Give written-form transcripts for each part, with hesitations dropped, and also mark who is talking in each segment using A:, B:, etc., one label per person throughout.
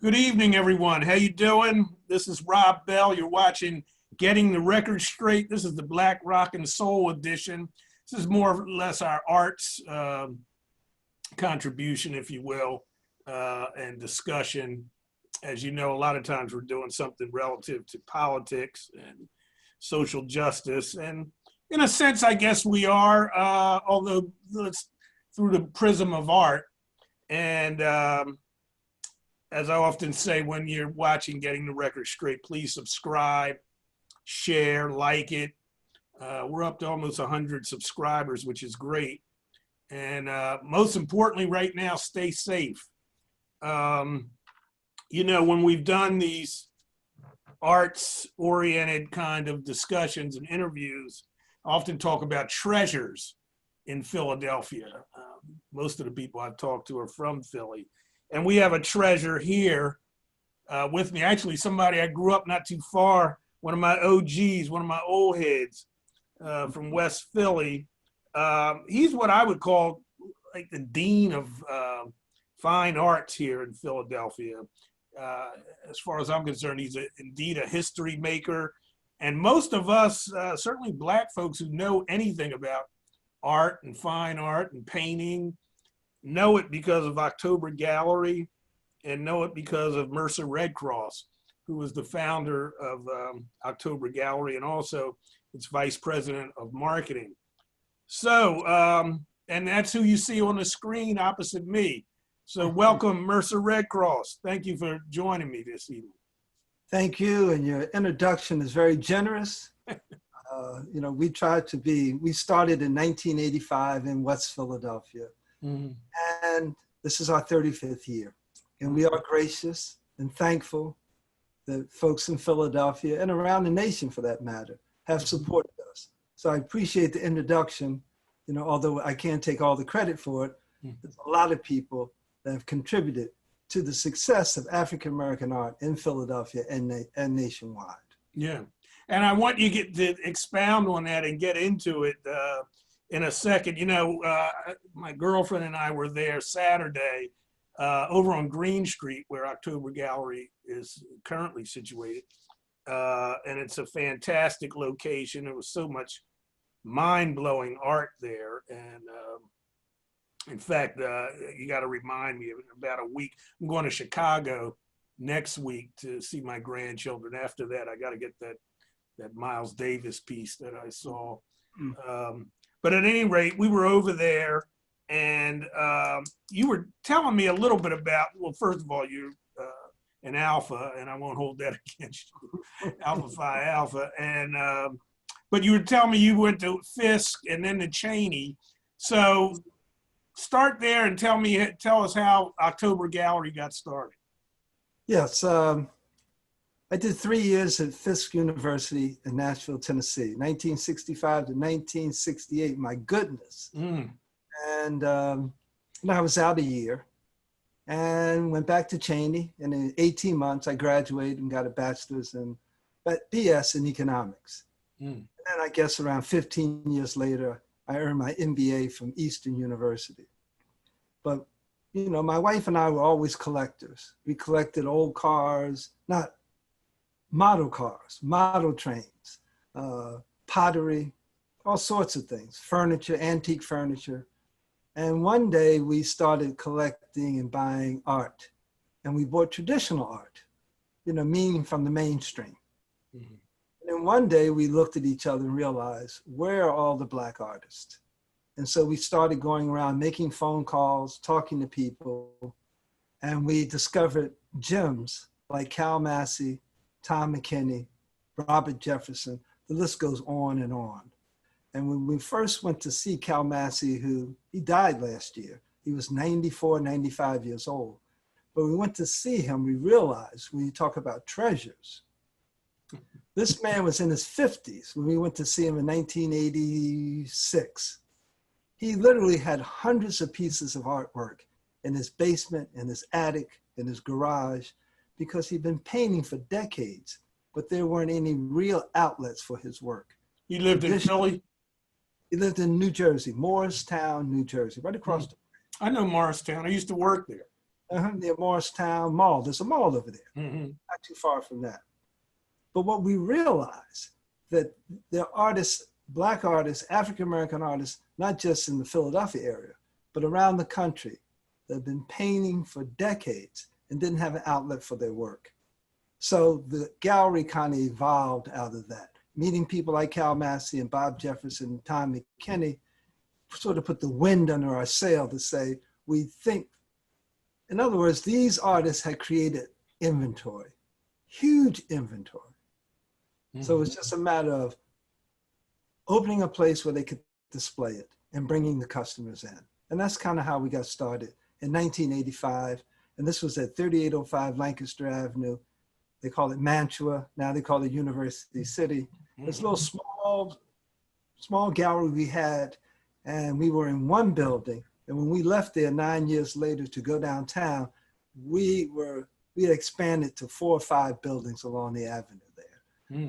A: Good evening, everyone. How you doing? This is Rob Bell. You're watching Getting the Record Straight. This is the Black Rock and Soul edition. This is more or less our arts contribution, if you will, and discussion. As you know, a lot of times we're doing something relative to politics and social justice. And in a sense, I guess we are, although it's through the prism of art. And as I often say, when you're watching Getting the Record Straight, please subscribe, share, like it. We're up to almost 100 subscribers, which is great. And most importantly, right now, stay safe. When we've done these arts-oriented kind of discussions and interviews, I often talk about treasures in Philadelphia. Most of the people I've talked to are from Philly. And we have a treasure here with me. Actually, somebody I grew up not too far, one of my OGs, one of my old heads from West Philly. He's what I would call like the dean of fine arts here in Philadelphia. As far as I'm concerned, he's indeed a history maker. And most of us, certainly Black folks who know anything about art and fine art and painting, know it because of October Gallery and know it because of Mercer Redcross, who was the founder of October Gallery and also its vice president of marketing. So, and that's who you see on the screen opposite me. So welcome, Mercer Redcross. Thank you for joining me this evening.
B: Thank you, and your introduction is very generous. We started in 1985 in West Philadelphia. Mm-hmm. And this is our 35th year. And we are gracious and thankful that folks in Philadelphia and around the nation, for that matter, have supported us. So I appreciate the introduction, although I can't take all the credit for it. There's a lot of people that have contributed to the success of African-American art in Philadelphia and nationwide.
A: Yeah. And I want you to expound on that and get into it in a second. My girlfriend and I were there Saturday over on Green Street, where October Gallery is currently situated. And it's a fantastic location. There was so much mind-blowing art there. And in fact, you got to remind me, in about a week, I'm going to Chicago next week to see my grandchildren. After that, I got to get that Miles Davis piece that I saw. But at any rate, we were over there, and you were telling me a little bit about, well, first of all, you're an alpha, and I won't hold that against you, Alpha Phi Alpha. And but you were telling me you went to Fisk and then to Cheney. So start there and tell us how October Gallery got started.
B: Yes. I did 3 years at Fisk University in Nashville, Tennessee, 1965 to 1968. My goodness. And I was out a year and went back to Cheney. And in 18 months, I graduated and got a bachelor's and BS in economics. And then I guess around 15 years later, I earned my MBA from Eastern University. But, my wife and I were always collectors. We collected old cars, not model cars, model trains, pottery, all sorts of things, furniture, antique furniture. And one day we started collecting and buying art. And we bought traditional art, meaning from the mainstream. Mm-hmm. And then one day we looked at each other and realized, where are all the Black artists? And so we started going around making phone calls, talking to people, and we discovered gems like Cal Massey, Tom McKinney, Robert Jefferson. The list goes on and on. And when we first went to see Cal Massey, he died last year, he was 94, 95 years old. But we went to see him, we realized when you talk about treasures, this man was in his 50s when we went to see him in 1986. He literally had hundreds of pieces of artwork in his basement, in his attic, in his garage, because he'd been painting for decades, but there weren't any real outlets for his work.
A: He lived in Philly?
B: He lived in New Jersey, Morristown, New Jersey, right across the way.
A: I know Morristown. I used to work there.
B: Near Morristown Mall. There's a mall over there, not too far from that. But what we realized that there are artists, Black artists, African-American artists, not just in the Philadelphia area, but around the country that have been painting for decades and didn't have an outlet for their work. So the gallery kind of evolved out of that. Meeting people like Cal Massey and Bob Jefferson and Tom McKinney sort of put the wind under our sail to say, we think, in other words, these artists had created inventory, huge inventory. So it's just a matter of opening a place where they could display it and bringing the customers in. And that's kind of how we got started in 1985. And this was at 3805 Lancaster Avenue. They call it Mantua. Now they call it University City. This little small gallery we had, and we were in one building. And when we left there 9 years later to go downtown, we had expanded to 4 or 5 buildings along the avenue there.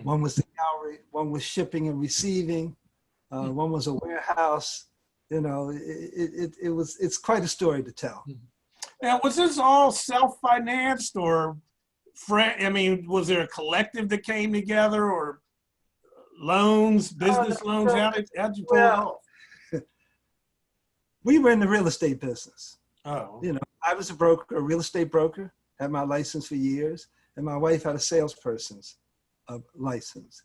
B: One was the gallery, one was shipping and receiving, one was a warehouse. You know, it's quite a story to tell.
A: Now, was this all self-financed or, I mean, was there a collective that came together, or loans, business loans? How'd you pull it off?
B: We were in the real estate business.
A: Oh.
B: You know, I was a broker, a real estate broker, had my license for years, and my wife had a salesperson's license.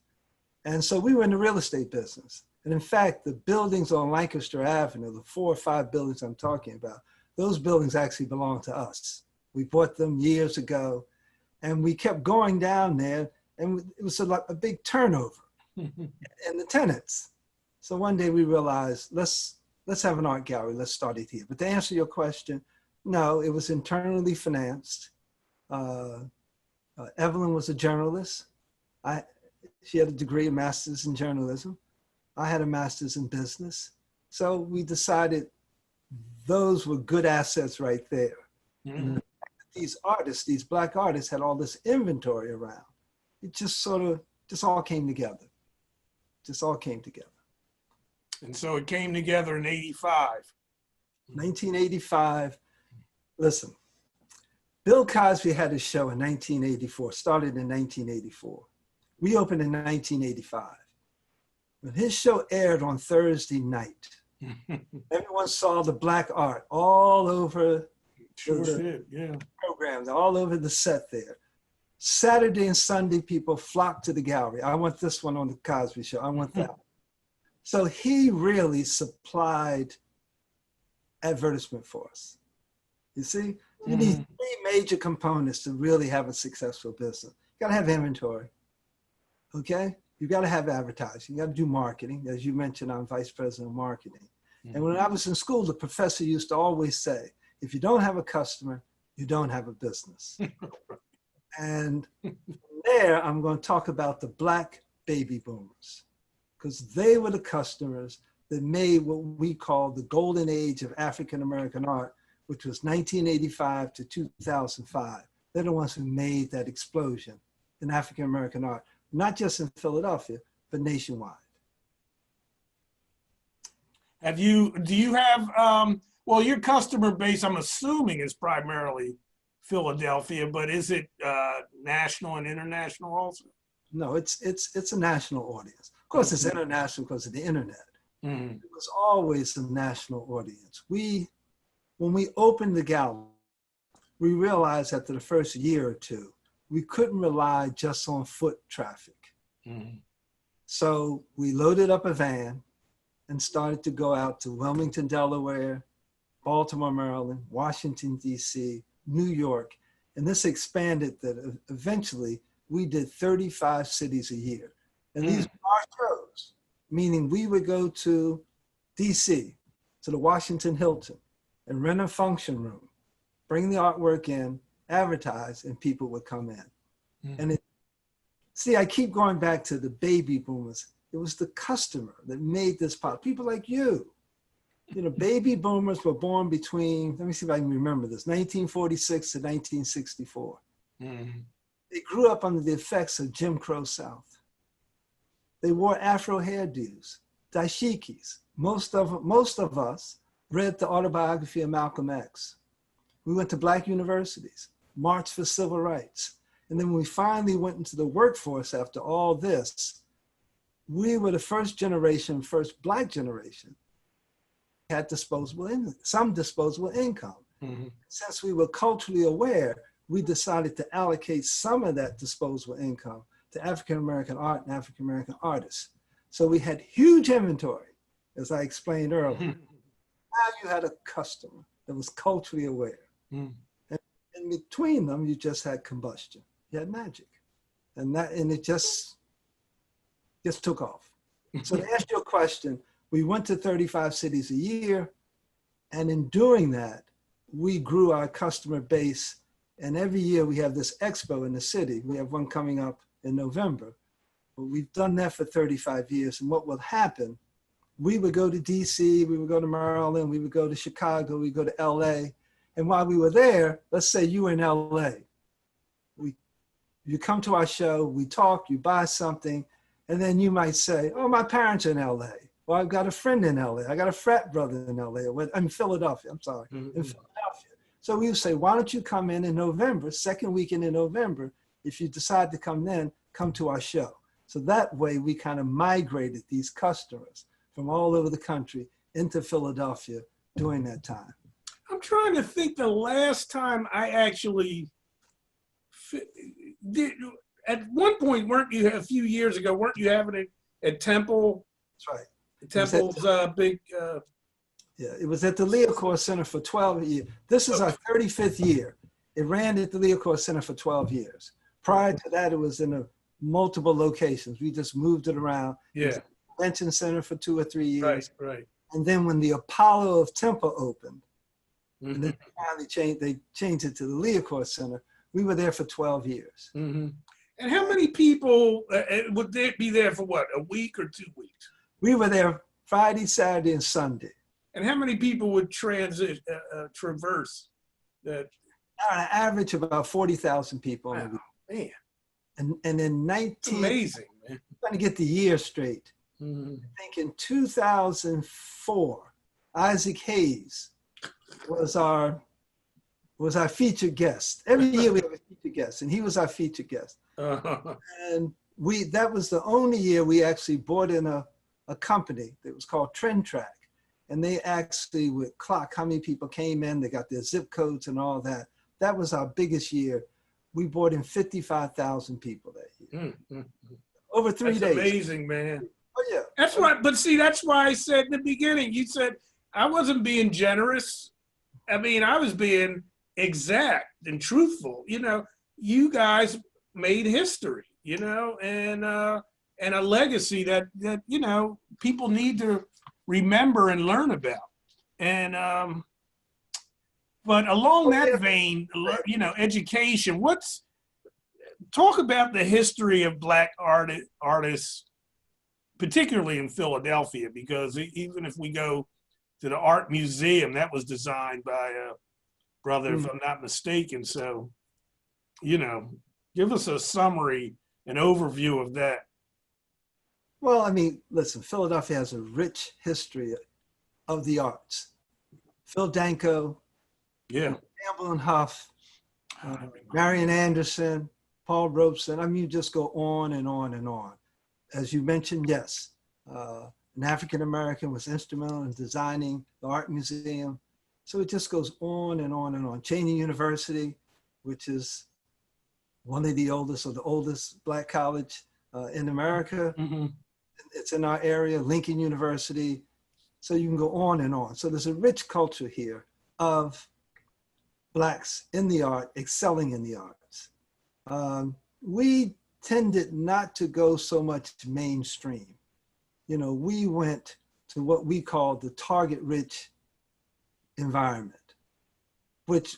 B: And so we were in the real estate business. And in fact, the buildings on Lancaster Avenue, the 4 or 5 buildings I'm talking about, those buildings actually belong to us. We bought them years ago, and we kept going down there, and it was a big turnover in the tenants. So one day we realized, let's have an art gallery, let's start it here. But to answer your question, no, it was internally financed. Evelyn was a journalist. She had a degree, a master's in journalism. I had a master's in business. So we decided those were good assets right there. And these artists, these Black artists, had all this inventory around. It just all came together. Just all came together.
A: And so it came together in 85.
B: 1985. Listen, Bill Cosby had his show in 1984, started in 1984. We opened in 1985. When his show aired on Thursday night, everyone saw the Black art all over the program, all over the set there. Saturday and Sunday, people flocked to the gallery. I want this one on the Cosby Show. I want that one. So he really supplied advertisement for us. You see, you need 3 major components to really have a successful business. You gotta have inventory, okay? You gotta have advertising, you gotta do marketing. As you mentioned, I'm vice president of marketing. And when I was in school, the professor used to always say, if you don't have a customer, you don't have a business. And from there, I'm gonna talk about the Black baby boomers, because they were the customers that made what we call the golden age of African-American art, which was 1985 to 2005. They're the ones who made that explosion in African-American art, not just in Philadelphia, but nationwide.
A: Do you have, well, your customer base, I'm assuming, is primarily Philadelphia, but is it national and international also?
B: No, it's a national audience. Of course, it's international because of the internet. It was always a national audience. When we opened the gallery, we realized after the first year or two, we couldn't rely just on foot traffic. So we loaded up a van and started to go out to Wilmington, Delaware, Baltimore, Maryland, Washington, D.C., New York. And this expanded that eventually we did 35 cities a year. And these were our shows, meaning we would go to D.C., to the Washington Hilton, and rent a function room, bring the artwork in, advertise, and people would come in. And see, I keep going back to the baby boomers. It was the customer that made this possible. People like you. You know, baby boomers were born between, let me see if I can remember this, 1946 to 1964. They grew up under the effects of Jim Crow South. They wore Afro hairdos, dashikis. Most of us read the autobiography of Malcolm X. We went to black universities, marched for civil rights. And then when we finally went into the workforce after all this, we were the first black generation had some disposable income. Mm-hmm. Since we were culturally aware, we decided to allocate some of that disposable income to African-American art and African-American artists. So we had huge inventory, as I explained earlier. Now you had a customer that was culturally aware. And in between them, you just had combustion. You had magic. And it just took off. So to answer your question, we went to 35 cities a year. And in doing that, we grew our customer base. And every year we have this expo in the city. We have one coming up in November. But we've done that for 35 years. And what will happen, we would go to DC, we would go to Maryland, we would go to Chicago, we would go to LA. And while we were there, let's say you were in LA. You come to our show, we talk, you buy something, and then you might say, oh, my parents are in LA. Or I've got a friend in LA. I got a frat brother in LA. I'm in Philadelphia, I'm sorry, in Philadelphia. So we would say, why don't you come in November, second weekend in November, if you decide to come then, come to our show. So that way we kind of migrated these customers from all over the country into Philadelphia during that time.
A: I'm trying to think the last time I actually did. At one point, weren't you, a few years ago, weren't you having it at Temple?
B: That's right.
A: Temple's big.
B: Yeah, it was at the Redcross Center for 12 years. This is our 35th year. It ran at the Redcross Center for 12 years. Prior to that, it was in multiple locations. We just moved it around.
A: Yeah.
B: It was a convention center for 2 or 3 years.
A: Right.
B: And then when the Apollo of Temple opened, and then they changed it to the Redcross Center, we were there for 12 years.
A: Mm-hmm. And how many people would they be there for what, a week or 2 weeks?
B: We were there Friday, Saturday, and Sunday.
A: And how many people would traverse that?
B: On an average, about 40,000 people.
A: Wow, man.
B: And in
A: amazing, man.
B: Trying to get the year straight. I think in 2004, Isaac Hayes was our featured guest. Every year we have a featured guest, and he was our featured guest. And that was the only year we actually brought in a company that was called Trend Track. And they actually would clock how many people came in. They got their zip codes and all that. That was our biggest year. We brought in 55,000 people that year. Over 3 days.
A: That's amazing, man.
B: Oh, yeah.
A: That's why, but see, that's why I said in the beginning, you said I wasn't being generous. I mean, I was being exact and truthful. You know, you guys made history, you know, and a legacy that, you know, people need to remember and learn about. And, but along that vein, you know, education, talk about the history of Black artists, particularly in Philadelphia, because even if we go to the art museum, that was designed by a brother, if I'm not mistaken. So, you know, give us a summary, an overview of that.
B: Well, I mean, listen, Philadelphia has a rich history of the arts. Phil Danko, Campbell and Huff, Marian Anderson, Paul Robeson. I mean, you just go on and on and on. As you mentioned, yes, an African-American was instrumental in designing the art museum. So it just goes on and on and on. Cheney University, which is one of the oldest Black college in America. It's in our area, Lincoln University. So you can go on and on. So there's a rich culture here of Blacks in the art, excelling in the arts. We tended not to go so much mainstream. You know, we went to what we call the target-rich environment, which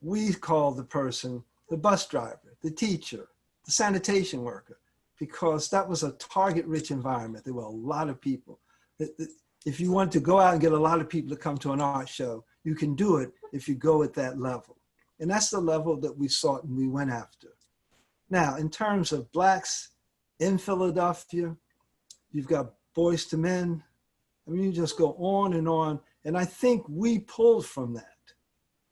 B: we call the person, the bus driver, the teacher, the sanitation worker, because that was a target-rich environment. There were a lot of people. If you want to go out and get a lot of people to come to an art show, you can do it if you go at that level. And that's the level that we sought and we went after. Now, in terms of Blacks in Philadelphia, you've got Boys to Men. I mean, you just go on. And I think we pulled from that.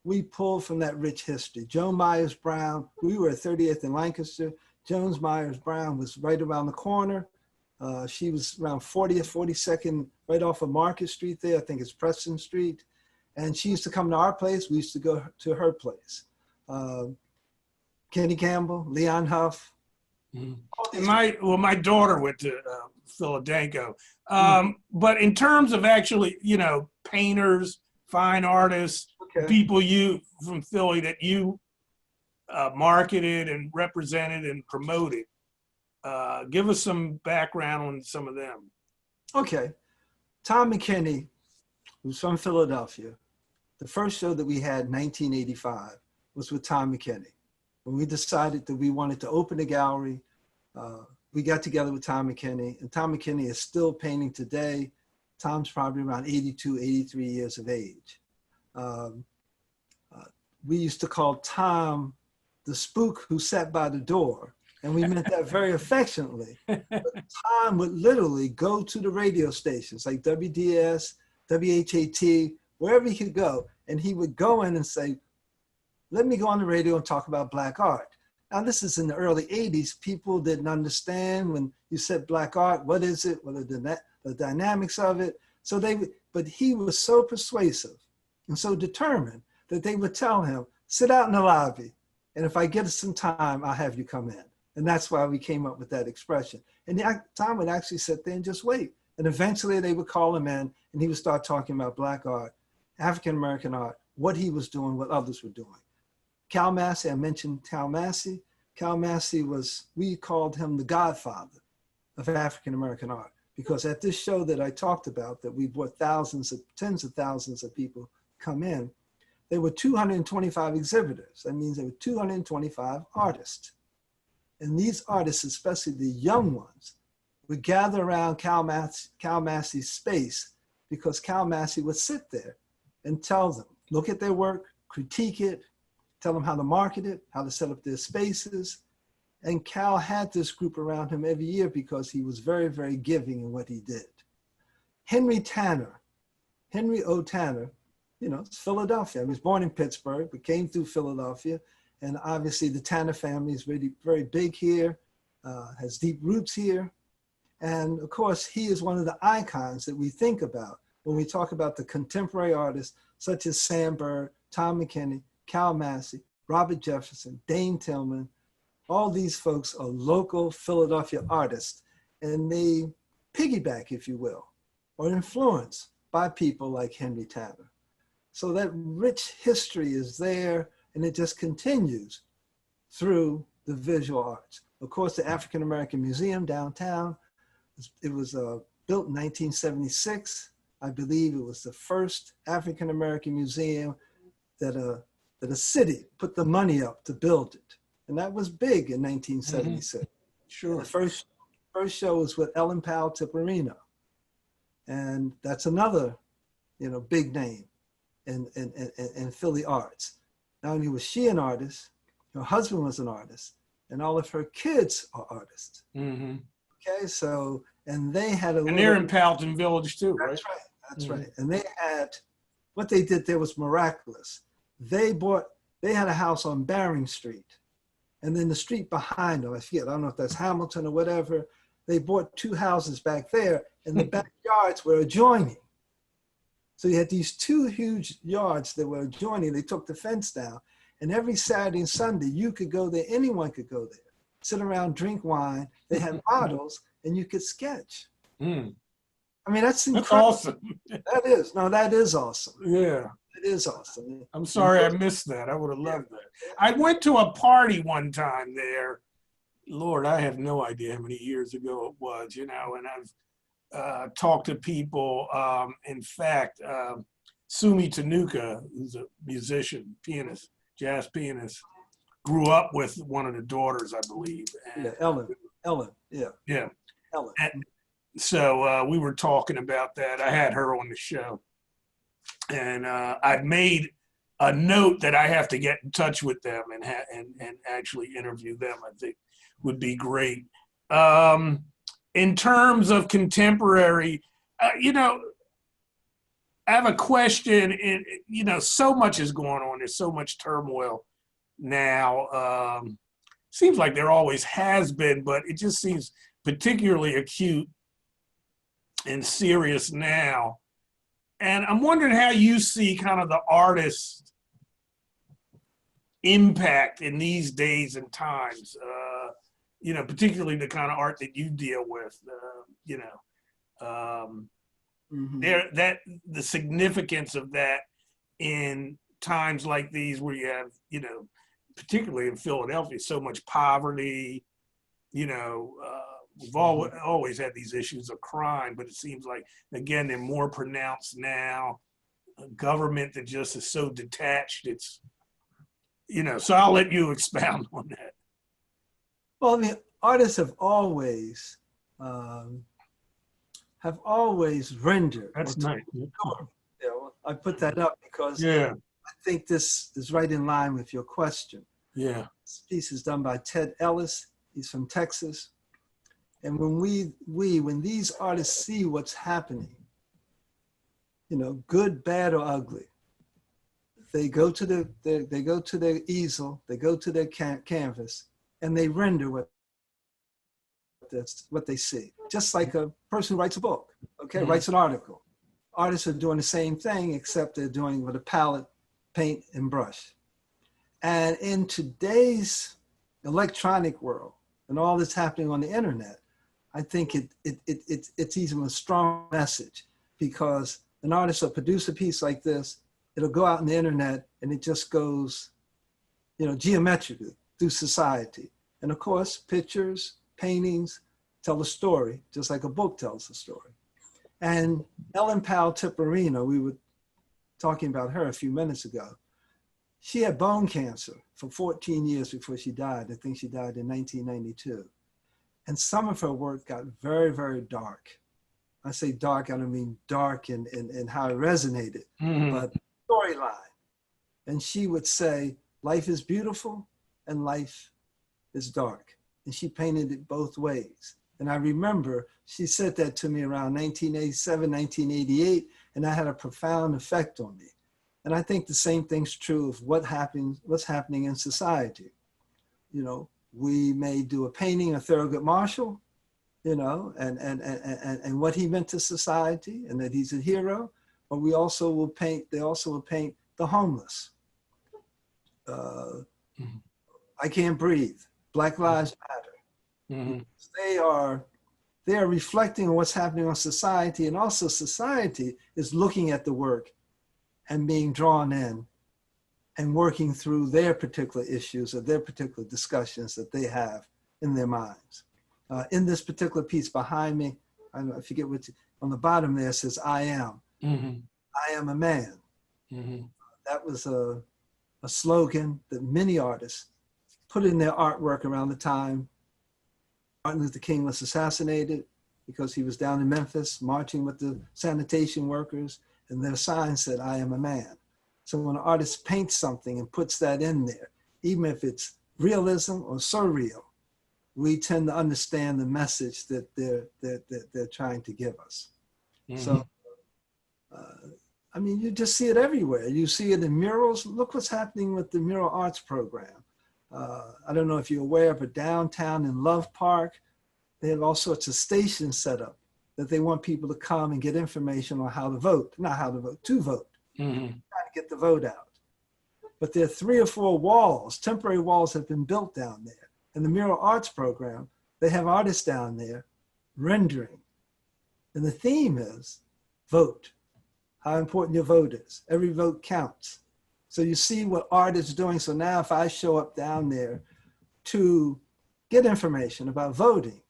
B: we pulled from that rich history. Joan Myers Brown, we were at 30th and Lancaster. Jones Myers Brown was right around the corner. She was around 40th, 42nd, right off of Market Street there. I think it's Preston Street. And she used to come to our place. We used to go to her place. Kenny Campbell, Leon Huff.
A: Mm-hmm. My daughter went to Philadelphia. But in terms of actually, painters, fine artists, people from Philly that you marketed and represented and promoted, give us some background on some of them.
B: Okay. Tom McKinney, who's from Philadelphia. The first show that we had in 1985 was with Tom McKinney. When we decided that we wanted to open a gallery, we got together with Tom McKinney, and Tom McKinney is still painting today. Tom's probably around 82, 83 years of age. We used to call Tom the spook who sat by the door, and we meant that very affectionately. But Tom would literally go to the radio stations like WDS, WHAT, wherever he could go, and he would go in and say, let me go on the radio and talk about Black art. Now, this is in the early 80s. People didn't understand when you said Black art, what is it? What are the dynamics of it? But he was so persuasive and so determined that they would tell him, sit out in the lobby, and if I get some time, I'll have you come in. And that's why we came up with that expression. And Tom would actually sit there and just wait. And eventually they would call him in, and he would start talking about Black art, African-American art, what he was doing, what others were doing. Cal Massey, I mentioned Cal Massey. Cal Massey we called him the godfather of African-American art, because at this show that I talked about, that we brought tens of thousands of people come in, there were 225 exhibitors. That means there were 225 artists. And these artists, especially the young ones, would gather around Cal Massey's space, because Cal Massey would sit there and tell them, look at their work, critique it, tell them how to market it, how to set up their spaces. And Cal had this group around him every year because he was very, very giving in what he did. Henry O. Tanner, it's Philadelphia. He was born in Pittsburgh, but came through Philadelphia. And obviously the Tanner family is really very big here, has deep roots here. And of course, he is one of the icons that we think about when we talk about the contemporary artists, such as Sam Bird, Tom McKinney, Cal Massey, Robert Jefferson, Dane Tillman. All these folks are local Philadelphia artists, and they piggyback, if you will, or influenced by people like Henry Tanner. So that rich history is there, and it just continues through the visual arts. Of course, the African American Museum downtown, it was built in 1976. I believe it was the first African American museum that a city put the money up to build it. And that was big in 1976. Mm-hmm. Sure. And the first show was with Ellen Powell Tipperino. And that's another, big name in Philly arts. Not only was she an artist, her husband was an artist, and all of her kids are artists. Mm-hmm. Okay, so, and they had
A: and they're in Powelton Village too, right?
B: That's right, that's mm-hmm. right. And they had, what they did there was miraculous. They had a house on Baring Street, and then the street behind them, I don't know if that's Hamilton or whatever, they bought 2 houses back there, and the backyards were adjoining. So you had these 2 huge yards that were adjoining. They took the fence down, and every Saturday and Sunday, you could go there, anyone could go there, sit around, drink wine. They had models, and you could sketch. Mm. I mean, that's incredible.
A: That's awesome.
B: That is awesome.
A: Yeah.
B: It is awesome.
A: I'm sorry I missed that. I would have loved that. I went to a party one time there. Lord, I have no idea how many years ago it was, and I've talked to people. In fact, Sumi Tanuka, who's a musician, pianist, jazz pianist, grew up with one of the daughters, I believe.
B: And, Ellen, yeah.
A: Yeah.
B: Ellen.
A: And so we were talking about that. I had her on the show. And I've made a note that I have to get in touch with them and actually interview them. I think would be great. In terms of contemporary, I have a question. So much is going on. There's so much turmoil now. Seems like there always has been, but it just seems particularly acute and serious now. And I'm wondering how you see kind of the artist impact in these days and times, particularly the kind of art that you deal with, the significance of that in times like these where you have, particularly in Philadelphia, so much poverty, we've always had these issues of crime, but it seems like, again, they're more pronounced now. A government that just is so detached, it's, so I'll let you expound on that.
B: Well, I mean, artists have always rendered.
A: That's nice.
B: I put that up because
A: I
B: think this is right in line with your question.
A: Yeah.
B: This piece is done by Ted Ellis. He's from Texas. And when these artists see what's happening, good, bad, or ugly, they go to their easel, they go to their canvas, and they render what they see. Just like a person who writes a book, writes an article. Artists are doing the same thing, except they're doing it with a palette, paint, and brush. And in today's electronic world and all that's happening on the internet, I think it's even a strong message, because an artist will produce a piece like this, it'll go out on the internet, and it just goes, geometrically through society. And of course, pictures, paintings tell a story, just like a book tells a story. And Ellen Powell Tipperino, we were talking about her a few minutes ago. She had bone cancer for 14 years before she died. I think she died in 1992. And some of her work got very, very dark. I say dark, I don't mean dark in how it resonated, but storyline. And she would say, life is beautiful and life is dark. And she painted it both ways. And I remember she said that to me around 1987, 1988, and that had a profound effect on me. And I think the same thing's true of what's happening in society. We may do a painting of Thurgood Marshall, and what he meant to society, and that he's a hero, but they also will paint the homeless. I Can't Breathe, Black Lives Matter. They are reflecting on what's happening on society, and also society is looking at the work and being drawn in and working through their particular issues or their particular discussions that they have in their minds. In this particular piece behind me, I forget on the bottom there, it says, I am. I am a man. That was a slogan that many artists put in their artwork around the time Martin Luther King was assassinated, because he was down in Memphis marching with the sanitation workers, and their sign said, I am a man. So when an artist paints something and puts that in there, even if it's realism or surreal, we tend to understand the message that they're trying to give us. So, you just see it everywhere. You see it in murals. Look what's happening with the mural arts program. I don't know if you're aware, but downtown in Love Park, they have all sorts of stations set up that they want people to come and get information on how to vote, not how to vote, to vote, trying to get the vote out. But there are 3 or 4 walls, temporary walls have been built down there. In the mural arts program, they have artists down there rendering. And the theme is vote, how important your vote is. Every vote counts. So you see what art is doing. So now if I show up down there to get information about voting,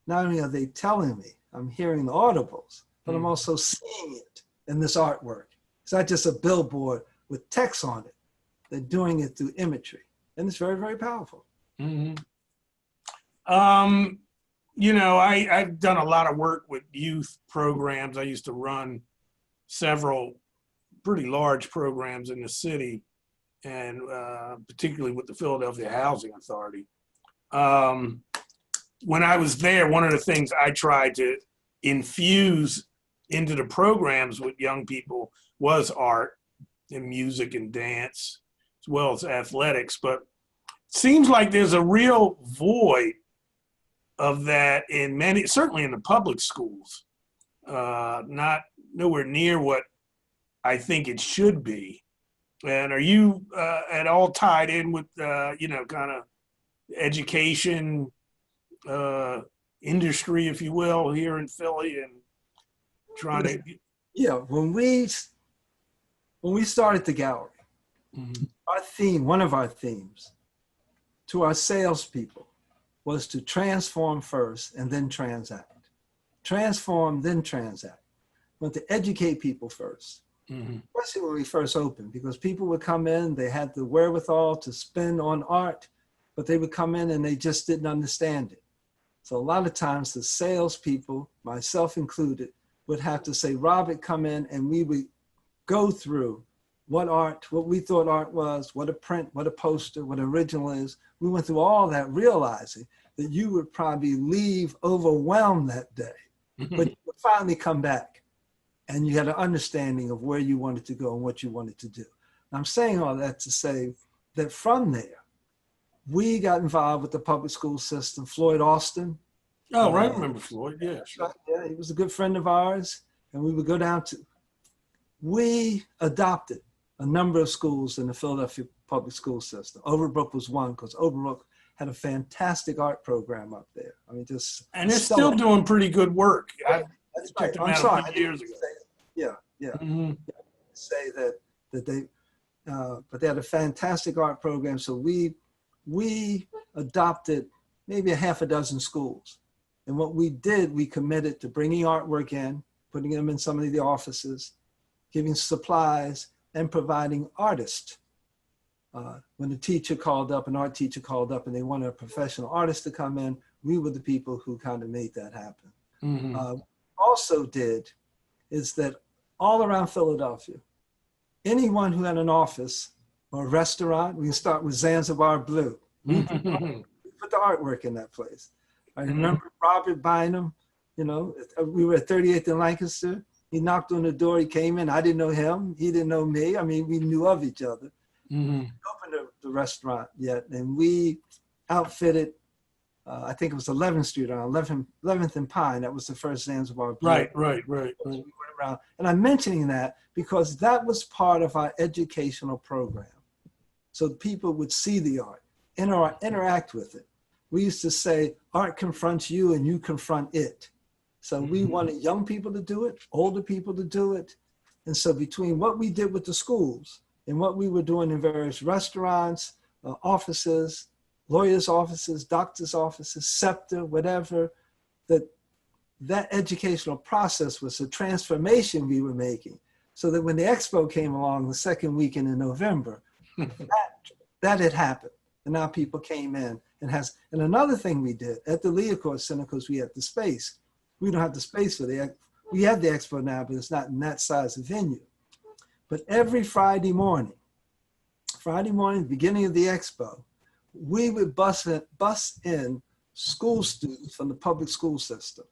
B: not only are they telling me, I'm hearing the audibles, but I'm also seeing it in this artwork. It's not just a billboard with text on it. They're doing it through imagery. And it's very, very powerful.
A: I've done a lot of work with youth programs. I used to run several pretty large programs in the city, and particularly with the Philadelphia Housing Authority. When I was there, one of the things I tried to infuse into the programs with young people was art and music and dance, as well as athletics. But it seems like there's a real void of that in many, certainly in the public schools, not nowhere near what I think it should be. And are you at all tied in with, kind of education industry, if you will, here in Philly and trying to?
B: Yeah, when we started the gallery, our theme, one of our themes to our salespeople was to transform first and then transact. Transform, then transact. We want to educate people first, especially when we first opened, because people would come in, they had the wherewithal to spend on art, but they would come in and they just didn't understand it. So a lot of times the salespeople, myself included, would have to say, Robert, come in, and we would go through what we thought art was, what a print, what a poster, what original is. We went through all that, realizing that you would probably leave overwhelmed that day, but you would finally come back and you had an understanding of where you wanted to go and what you wanted to do. And I'm saying all that to say that from there, we got involved with the public school system. Floyd Austin.
A: Oh, right. I remember Floyd. Yeah, sure.
B: Yeah, he was a good friend of ours. And we would go down to, we adopted a number of schools in the Philadelphia public school system. Overbrook was one, because Overbrook had a fantastic art program up there. I mean, just.
A: And they're still doing pretty good work.
B: That's right. I'm sorry. Years ago. Yeah. Say that they, but they had a fantastic art program. So we adopted maybe a half a dozen schools. And what we did, we committed to bringing artwork in, putting them in some of the offices, giving supplies, and providing artists. When a teacher called up, an art teacher called up, and they wanted a professional artist to come in, we were the people who kind of made that happen. Also did is that all around Philadelphia, anyone who had an office or a restaurant, we can start with Zanzibar Blue. We put the artwork in that place. I remember Robert Bynum, we were at 38th and Lancaster. He knocked on the door, he came in, I didn't know him, he didn't know me. I mean, we knew of each other. We opened the restaurant yet, and we outfitted, I think it was 11th Street, on 11th and Pine. That was the first Zanzibar Blue.
A: Right.
B: We went around. And I'm mentioning that because that was part of our educational program. So people would see the art, interact with it. We used to say, art confronts you and you confront it. So we wanted young people to do it, older people to do it. And so between what we did with the schools and what we were doing in various restaurants, offices, lawyers' offices, doctors' offices, SEPTA, whatever, that educational process was a transformation we were making. So that when the expo came along the second weekend in November, that had happened. And now people came in and another thing we did at the Leacourt Center, because we had the space. We don't have the space for we have the expo now, but it's not in that size of venue. But every Friday morning, beginning of the expo, we would bus in school students from the public school system.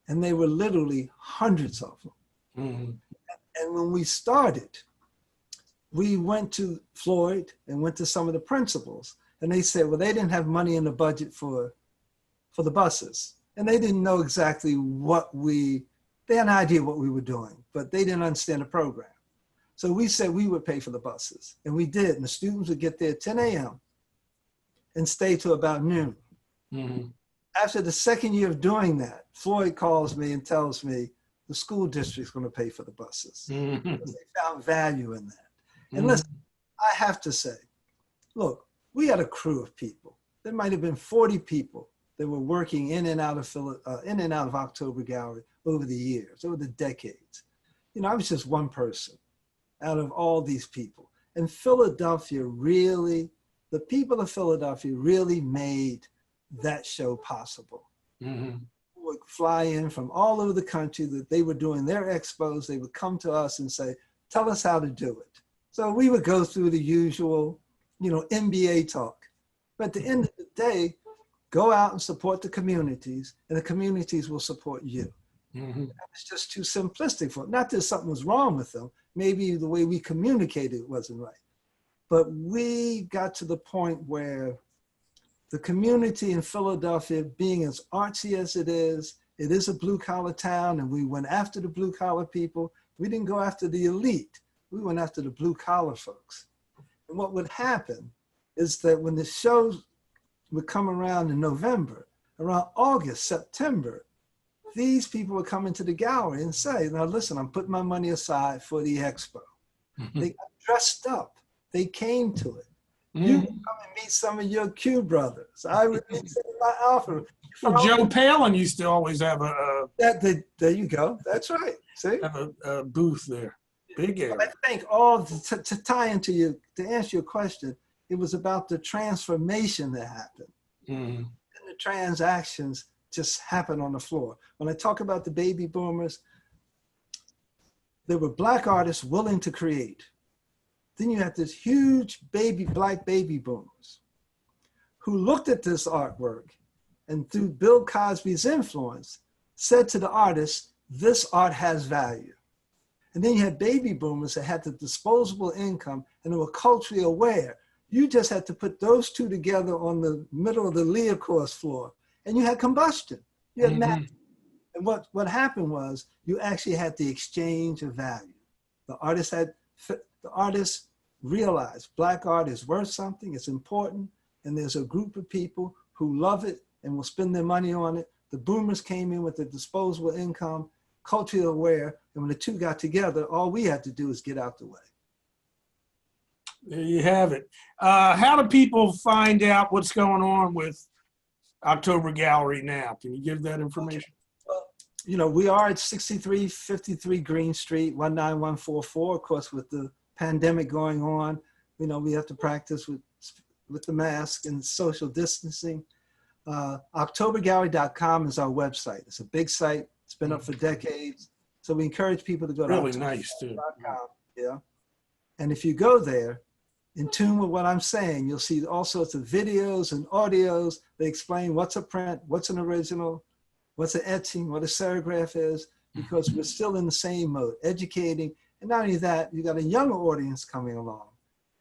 B: And they were literally hundreds of them. And when we started, we went to Floyd and went to some of the principals. And they said, well, they didn't have money in the budget for the buses. And they didn't know exactly they had an idea what we were doing, but they didn't understand the program. So we said we would pay for the buses. And we did. And the students would get there at 10 a.m. and stay till about noon. After the second year of doing that, Floyd calls me and tells me the school district's going to pay for the buses. Because they found value in that. And listen, I have to say, look, we had a crew of people. There might have been 40 people that were working in and out of October Gallery over the years, over the decades. I was just one person out of all these people. And Philadelphia really, the people of Philadelphia really made that show possible. Would fly in from all over the country, that they were doing their expos. They would come to us and say, tell us how to do it. So we would go through the usual, MBA talk. But at the end of the day, go out and support the communities, and the communities will support you.
A: Mm-hmm.
B: It's just too simplistic for it. Not that something was wrong with them. Maybe the way we communicated wasn't right. But we got to the point where the community in Philadelphia, being as artsy as it is a blue collar town, and we went after the blue collar people. We didn't go after the elite. We went after the blue collar folks. And what would happen is that when the shows would come around in November, around August, September, these people would come into the gallery and say, now listen, I'm putting my money aside for the expo. They got dressed up. They came to it. You would come and meet some of your Q brothers. I would meet some of my Alpha.
A: Well, Joe Palin used to always have
B: There you go. That's right. See?
A: have a booth there. Big area.
B: I think to tie into you, to answer your question, it was about the transformation that happened.
A: Mm-hmm.
B: And the transactions just happened on the floor. When I talk about the baby boomers, there were Black artists willing to create. Then you had this huge Black baby boomers who looked at this artwork and through Bill Cosby's influence said to the artist, this art has value. And then you had baby boomers that had the disposable income and they were culturally aware. You just had to put those two together on the middle of the Redcross floor and you had combustion. You had magic. And what happened was you actually had the exchange of value. The artists realized Black art is worth something, it's important, and there's a group of people who love it and will spend their money on it. The boomers came in with the disposable income, culturally aware, and when the two got together, all we had to do is get out the way.
A: There you have it. How do people find out what's going on with October Gallery now? Can you give that information?
B: Well, you know, we are at 6353 Green Street, 19144. Of course, with the pandemic going on, you know, we have to practice with the mask and social distancing. Octobergallery.com is our website. It's a big site. It's been up for decades. So we encourage people to go to
A: really nice too.
B: Yeah. And if you go there, in tune with what I'm saying, you'll see all sorts of videos and audios. They explain what's a print, what's an original, what's an etching, what a serigraph is, because we're still in the same mode, educating. And not only that, you got a younger audience coming along.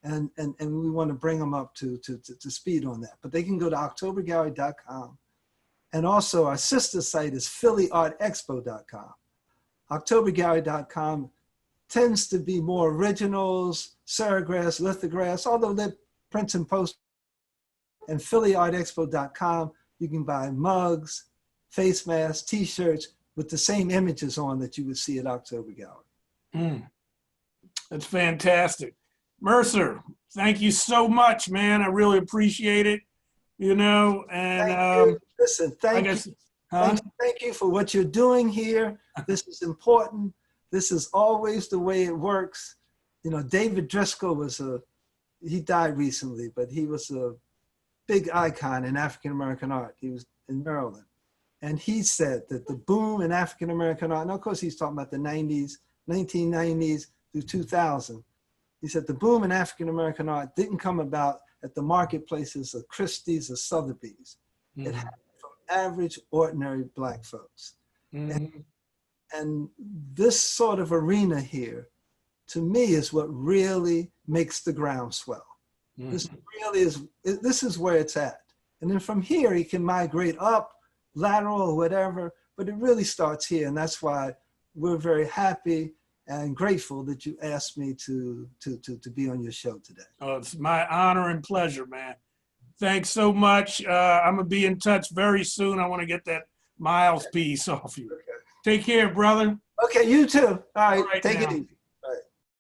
B: And we want to bring them up to speed on that. But they can go to octobergallery.com. And also our sister site is phillyartexpo.com. Octobergallery.com tends to be more originals, serigraphs, lithographs, although they're prints and posts. And phillyartexpo.com, you can buy mugs, face masks, t-shirts with the same images on that you would see at October Gallery.
A: That's fantastic. Mercer, thank you so much, man. I really appreciate it, you know, and
B: listen, thank you for what you're doing here. This is important. This is always the way it works. You know, David Driscoll he died recently, but he was a big icon in African-American art. He was in Maryland. And he said that the boom in African-American art, and of course he's talking about the 90s, 1990s through 2000. He said the boom in African-American art didn't come about at the marketplaces of Christie's or Sotheby's. It happened from average, ordinary Black folks. And this sort of arena here, to me, is what really makes the ground swell. This really this is where it's at. And then from here, you can migrate up, lateral or whatever, but it really starts here. And that's why we're very happy and grateful that you asked me to be on your show today. Oh,
A: it's my honor and pleasure, man. Thanks so much. I'm gonna be in touch very soon. I want to get that Miles piece off you. Okay. Take care, brother.
B: Okay, you too. All right, take it easy.